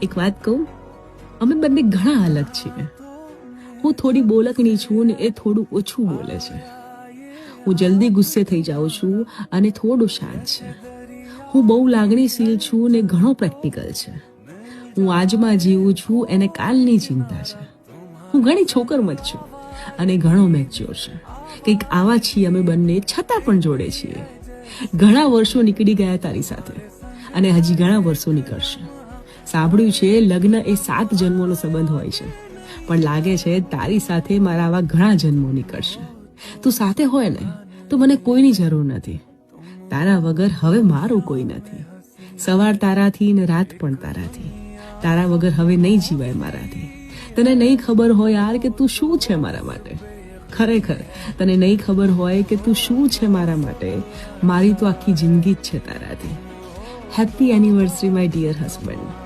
એક વાત કહું, અમે બંને ઘણા અલગ છીએ. હું થોડી બોલકની છું ને એ થોડું ઓછું બોલે છે. હું જલ્દી ગુસ્સે થઈ જાઉં છું અને થોડું શાંત છે. હું બહુ લાગણીશીલ છું ને ઘણો પ્રેક્ટિકલ છે. હું આજમાં જીવું છું એને કાલની ચિંતા છે. હું ઘણી છોકરમત છું અને ઘણો મેચ્યોર છે. કંઈક આવા છીએ અમે બંને, છતાં પણ જોડે છીએ. ઘણા વર્ષો નીકળી ગયા તારી સાથે અને હજી ઘણા વર્ષો નીકળશે. સાંભળ્યું છે લગ્ન એ 7 જન્મોનો સંબંધ હોય છે, પણ લાગે છે તારી સાથે મારા આવા ઘણા જન્મો નીકળશે. તું સાથે હોય ને તો મને કોઈની જરૂર નથી. તારા વગર હવે મારું કોઈ નથી. સવાર તારાથી ને રાત પણ તારાથી. તારા વગર હવે નહીં જીવાય મારાથી. તને નહીં ખબર હોય યાર કે તું શું છે મારા માટે. ખરેખર તને નહીં ખબર હોય કે તું શું છે મારા માટે. મારી તો આખી જિંદગી જ છે તારાથી. Happy anniversary my dear husband.